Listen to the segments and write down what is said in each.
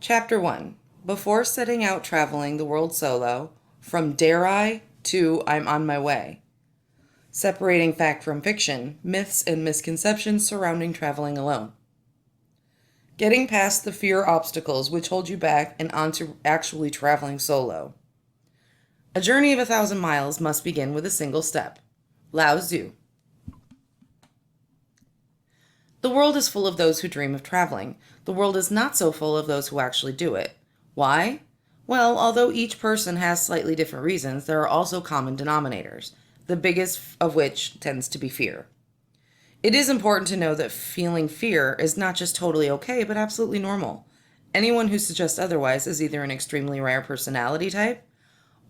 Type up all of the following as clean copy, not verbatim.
Chapter 1. Before setting out traveling the world solo, from dare I to I'm on my way. Separating fact from fiction, myths and misconceptions surrounding traveling alone. Getting past the fear obstacles which hold you back and onto actually traveling solo. A journey of 1,000 miles must begin with a single step. Lao Tzu. The world is full of those who dream of traveling. The world is not so full of those who actually do it. Why? Well, although each person has slightly different reasons, there are also common denominators, the biggest of which tends to be fear. It is important to know that feeling fear is not just totally okay, but absolutely normal. Anyone who suggests otherwise is either an extremely rare personality type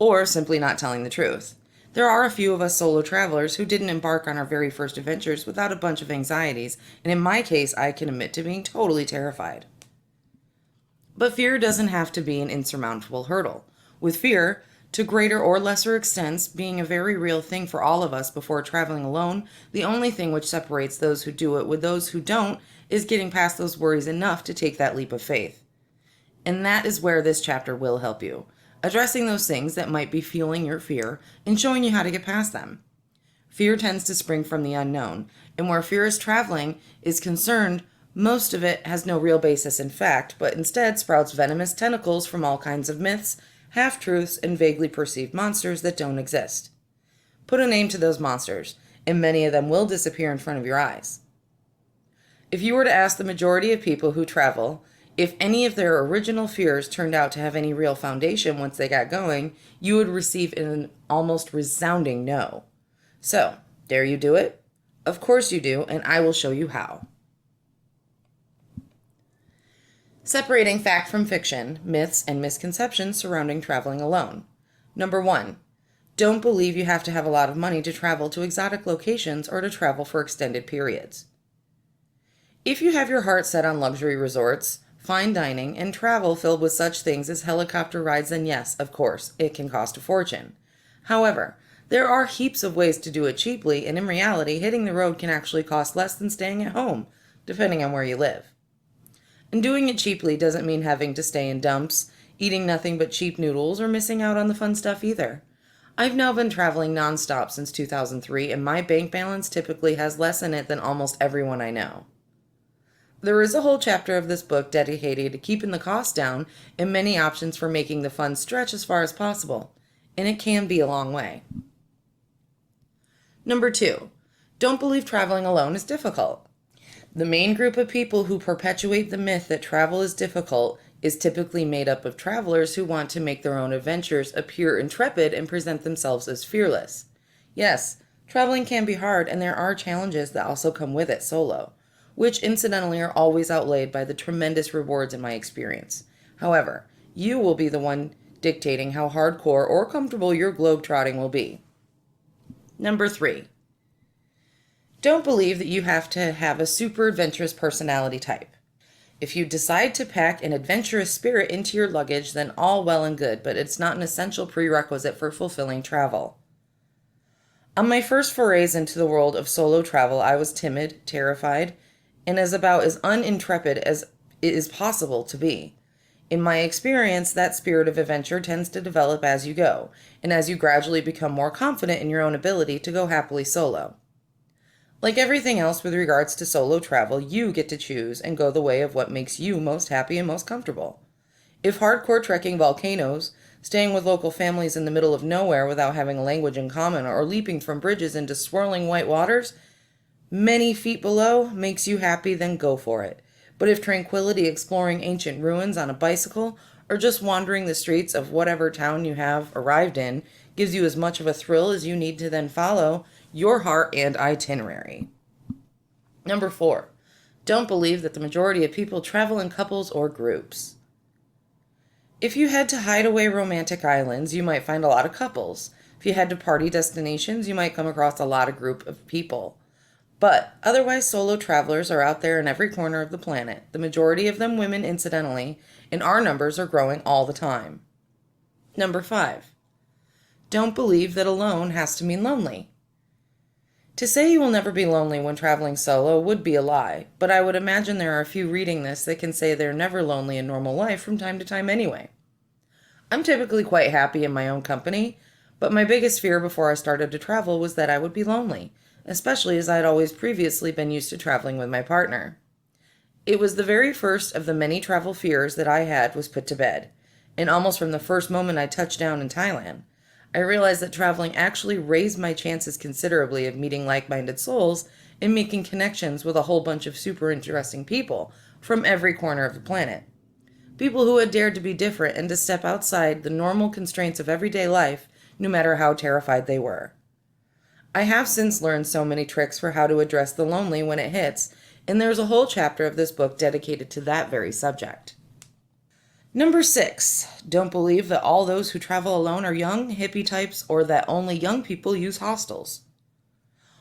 or simply not telling the truth. There are a few of us solo travelers who didn't embark on our very first adventures without a bunch of anxieties, and in my case, I can admit to being totally terrified. But fear doesn't have to be an insurmountable hurdle. With fear, to greater or lesser extents, being a very real thing for all of us before traveling alone, the only thing which separates those who do it with those who don't is getting past those worries enough to take that leap of faith. And that is where this chapter will help you, addressing those things that might be fueling your fear and showing you how to get past them. Fear tends to spring from the unknown, and where fear is traveling is concerned, most of it has no real basis in fact, but instead sprouts venomous tentacles from all kinds of myths, half-truths, and vaguely perceived monsters that don't exist. Put a name to those monsters, and many of them will disappear in front of your eyes. If you were to ask the majority of people who travel if any of their original fears turned out to have any real foundation once they got going, you would receive an almost resounding no. So, dare you do it? Of course you do, and I will show you how. Separating fact from fiction, myths, and misconceptions surrounding traveling alone. Number 1. Don't believe you have to have a lot of money to travel to exotic locations or to travel for extended periods. If you have your heart set on luxury resorts, fine dining, and travel filled with such things as helicopter rides, then yes, of course, it can cost a fortune. However, there are heaps of ways to do it cheaply, and in reality, hitting the road can actually cost less than staying at home, depending on where you live. And doing it cheaply doesn't mean having to stay in dumps, eating nothing but cheap noodles, or missing out on the fun stuff either. I've now been traveling nonstop since 2003, and my bank balance typically has less in it than almost everyone I know. There is a whole chapter of this book dedicated to keeping the cost down and many options for making the funds stretch as far as possible, and it can be a long way. Number 2, don't believe traveling alone is difficult. The main group of people who perpetuate the myth that travel is difficult is typically made up of travelers who want to make their own adventures appear intrepid and present themselves as fearless. Yes, traveling can be hard, and there are challenges that also come with it solo, which incidentally are always outweighed by the tremendous rewards in my experience. However, you will be the one dictating how hardcore or comfortable your globetrotting will be. Number 3. Don't believe that you have to have a super adventurous personality type. If you decide to pack an adventurous spirit into your luggage, then all well and good, but it's not an essential prerequisite for fulfilling travel. On my first forays into the world of solo travel, I was timid, terrified, and about as unintrepid as it is possible to be. In my experience, that spirit of adventure tends to develop as you go, and as you gradually become more confident in your own ability to go happily solo. Like everything else with regards to solo travel, you get to choose and go the way of what makes you most happy and most comfortable. If hardcore trekking volcanoes, staying with local families in the middle of nowhere without having a language in common, or leaping from bridges into swirling white waters many feet below makes you happy, then go for it. But if tranquility exploring ancient ruins on a bicycle, or just wandering the streets of whatever town you have arrived in, gives you as much of a thrill as you need to then follow your heart and itinerary. Number 4. Don't believe that the majority of people travel in couples or groups. If you head to hideaway romantic islands, you might find a lot of couples. If you head to party destinations, you might come across a lot of group of people. But otherwise, solo travelers are out there in every corner of the planet, the majority of them women incidentally, and our numbers are growing all the time. Number 5. Don't believe that alone has to mean lonely. To say you will never be lonely when traveling solo would be a lie, but I would imagine there are a few reading this that can say they're never lonely in normal life from time to time anyway. I'm typically quite happy in my own company, but my biggest fear before I started to travel was that I would be lonely, especially as I had always previously been used to traveling with my partner. It was the very first of the many travel fears that I had was put to bed, and almost from the first moment I touched down in Thailand, I realized that traveling actually raised my chances considerably of meeting like-minded souls and making connections with a whole bunch of super interesting people from every corner of the planet. People who had dared to be different and to step outside the normal constraints of everyday life, no matter how terrified they were. I have since learned so many tricks for how to address the lonely when it hits, and there's a whole chapter of this book dedicated to that very subject. Number 6, don't believe that all those who travel alone are young, hippie types, or that only young people use hostels.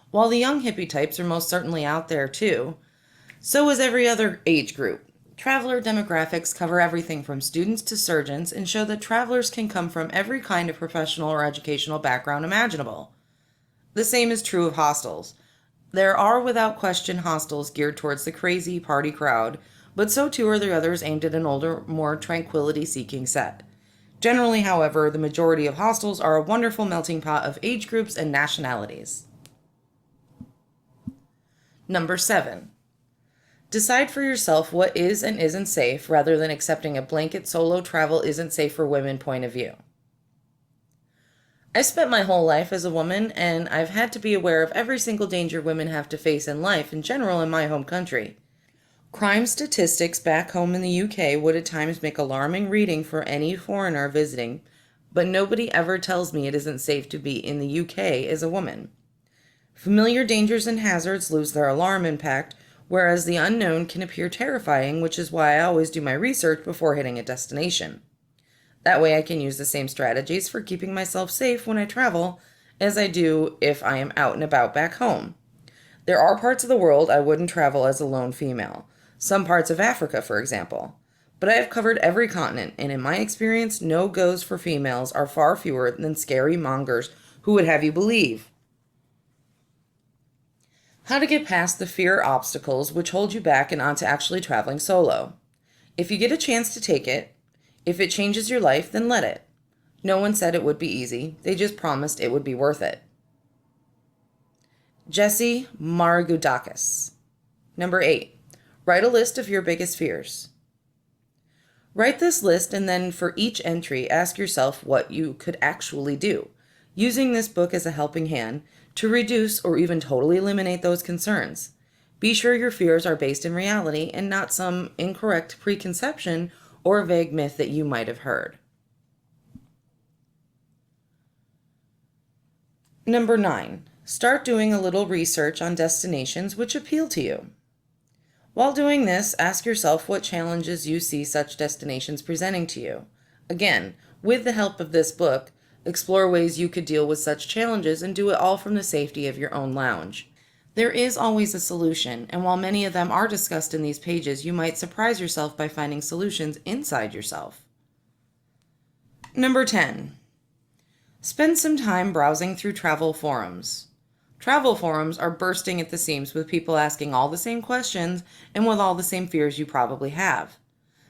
While the young hippie types are most certainly out there too, so is every other age group. Traveler demographics cover everything from students to surgeons and show that travelers can come from every kind of professional or educational background imaginable. The same is true of hostels. There are without question hostels geared towards the crazy party crowd, but so too are the others aimed at an older, more tranquility-seeking set. Generally, however, the majority of hostels are a wonderful melting pot of age groups and nationalities. Number 7. Decide for yourself what is and isn't safe rather than accepting a blanket solo travel isn't safe for women point of view. I spent my whole life as a woman, and I've had to be aware of every single danger women have to face in life in general in my home country. Crime statistics back home in the UK would at times make alarming reading for any foreigner visiting, but nobody ever tells me it isn't safe to be in the UK as a woman. Familiar dangers and hazards lose their alarm impact, whereas the unknown can appear terrifying, which is why I always do my research before hitting a destination. That way I can use the same strategies for keeping myself safe when I travel as I do if I am out and about back home. There are parts of the world I wouldn't travel as a lone female. Some parts of Africa, for example. But I have covered every continent, and in my experience, no-goes for females are far fewer than scary mongers who would have you believe. How to get past the fear obstacles which hold you back and onto actually traveling solo. If you get a chance to take it, if it changes your life, then let it. No one said it would be easy, they just promised it would be worth it. Jesse Margoudakis. Number 8. Write a list of your biggest fears. Write this list and then for each entry ask yourself what you could actually do, using this book as a helping hand to reduce or even totally eliminate those concerns. Be sure your fears are based in reality and not some incorrect preconception or vague myth that you might have heard. Number 9. Start doing a little research on destinations which appeal to you. While doing this, ask yourself what challenges you see such destinations presenting to you. Again, with the help of this book, explore ways you could deal with such challenges and do it all from the safety of your own lounge. There is always a solution, and while many of them are discussed in these pages, you might surprise yourself by finding solutions inside yourself. Number 10. Spend some time browsing through travel forums. Travel forums are bursting at the seams with people asking all the same questions and with all the same fears you probably have.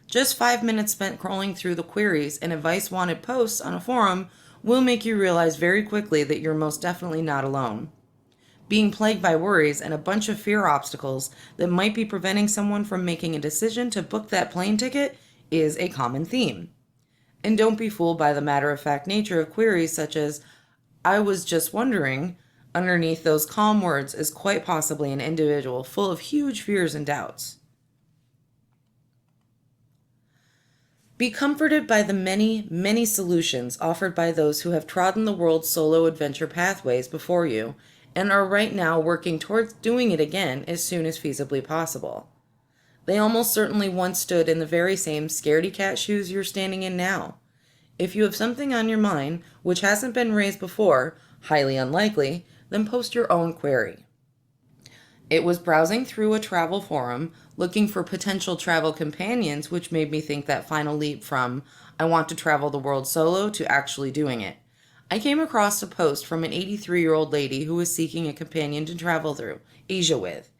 Just 5 minutes spent scrolling through the queries and advice wanted posts on a forum will make you realize very quickly that you're most definitely not alone. Being plagued by worries and a bunch of fear obstacles that might be preventing someone from making a decision to book that plane ticket is a common theme. And don't be fooled by the matter-of-fact nature of queries such as, "I was just wondering." Underneath those calm words is quite possibly an individual full of huge fears and doubts. Be comforted by the many, many solutions offered by those who have trodden the world's solo adventure pathways before you and are right now working towards doing it again as soon as feasibly possible. They almost certainly once stood in the very same scaredy-cat shoes you're standing in now. If you have something on your mind which hasn't been raised before, highly unlikely, then post your own query. It was browsing through a travel forum, looking for potential travel companions, which made me think that final leap from, I want to travel the world solo, to actually doing it. I came across a post from an 83-year-old lady who was seeking a companion to travel through Asia with.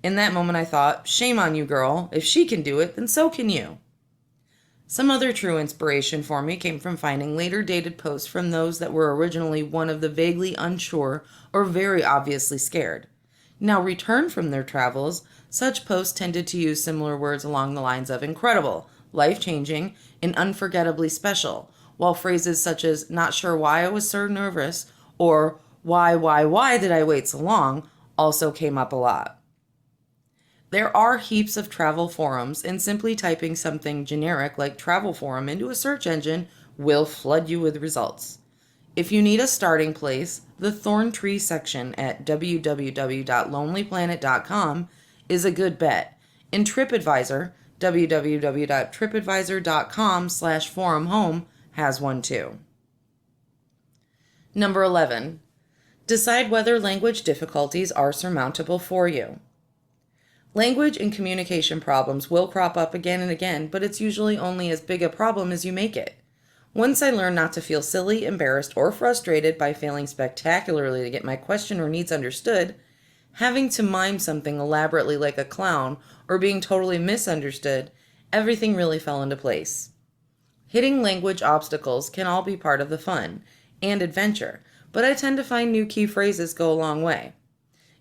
In that moment, I thought, shame on you, girl. If she can do it, then so can you. Some other true inspiration for me came from finding later dated posts from those that were originally one of the vaguely unsure or very obviously scared. Now returned from their travels, such posts tended to use similar words along the lines of incredible, life-changing, and unforgettably special, while phrases such as not sure why I was so nervous or why did I wait so long also came up a lot. There are heaps of travel forums, and simply typing something generic like travel forum into a search engine will flood you with results. If you need a starting place, the Thorntree section at www.lonelyplanet.com is a good bet, and TripAdvisor, www.tripadvisor.com/forum home, has one too. Number 11. Decide whether language difficulties are surmountable for you. Language and communication problems will crop up again and again, but it's usually only as big a problem as you make it. Once I learned not to feel silly, embarrassed, or frustrated by failing spectacularly to get my question or needs understood, having to mime something elaborately like a clown, or being totally misunderstood, everything really fell into place. Hitting language obstacles can all be part of the fun and adventure, but I tend to find new key phrases go a long way.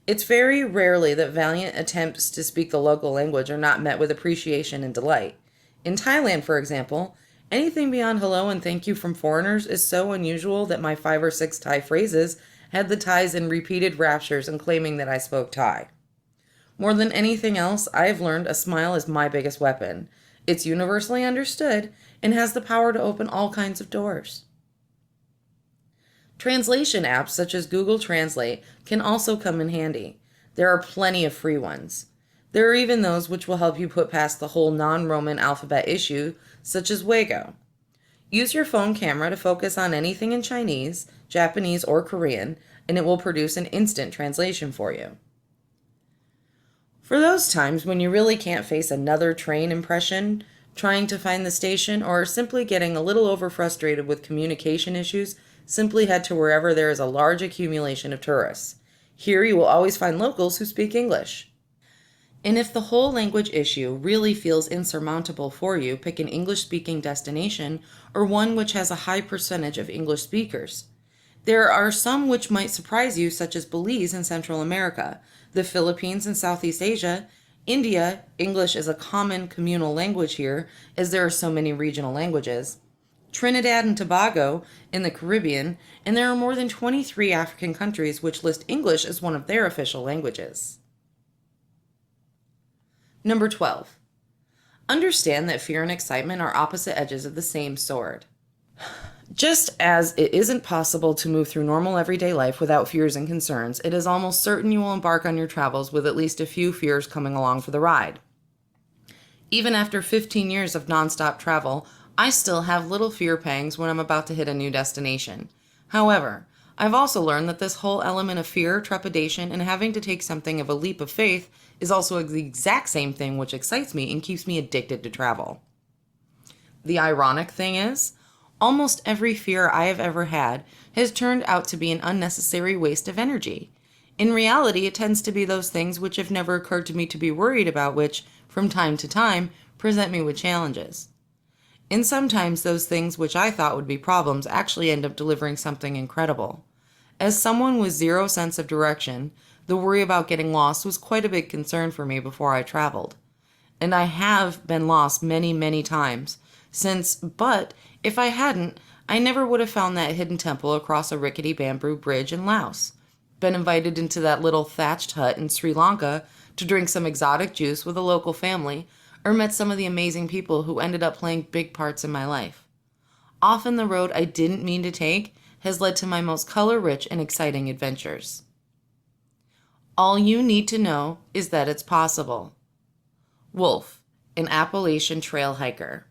It's very rarely that valiant attempts to speak the local language are not met with appreciation and delight. In Thailand, for example, anything beyond hello and thank you from foreigners is so unusual that my 5 or 6 Thai phrases had the Thais in repeated raptures and claiming that I spoke Thai. More than anything else, I have learned a smile is my biggest weapon. It's universally understood and has the power to open all kinds of doors. Translation apps such as Google Translate can also come in handy. There are plenty of free ones. There are even those which will help you put past the whole non-Roman alphabet issue, such as Weigo. Use your phone camera to focus on anything in Chinese, Japanese, or Korean, and it will produce an instant translation for you. For those times when you really can't face another train impression, trying to find the station, or simply getting a little over frustrated with communication issues, simply head to wherever there is a large accumulation of tourists. Here you will always find locals who speak English. And if the whole language issue really feels insurmountable for you, pick an English-speaking destination or one which has a high percentage of English speakers. There are some which might surprise you, such as Belize in Central America, the Philippines in Southeast Asia, India. English is a common communal language here, as there are so many regional languages, Trinidad and Tobago in the Caribbean, and there are more than 23 African countries which list English as one of their official languages. Number 12. Understand that fear and excitement are opposite edges of the same sword. Just as it isn't possible to move through normal everyday life without fears and concerns, it is almost certain you will embark on your travels with at least a few fears coming along for the ride. Even after 15 years of nonstop travel, I still have little fear pangs when I'm about to hit a new destination. However, I've also learned that this whole element of fear, trepidation, and having to take something of a leap of faith is also the exact same thing which excites me and keeps me addicted to travel. The ironic thing is, almost every fear I have ever had has turned out to be an unnecessary waste of energy. In reality, it tends to be those things which have never occurred to me to be worried about which, from time to time, present me with challenges. And sometimes those things which I thought would be problems actually end up delivering something incredible. As someone with zero sense of direction, the worry about getting lost was quite a big concern for me before I traveled. And I have been lost many, many times but if I hadn't, I never would have found that hidden temple across a rickety bamboo bridge in Laos, been invited into that little thatched hut in Sri Lanka to drink some exotic juice with a local family, or met some of the amazing people who ended up playing big parts in my life. Often the road I didn't mean to take has led to my most color-rich and exciting adventures. All you need to know is that it's possible. Wolf, an Appalachian trail hiker.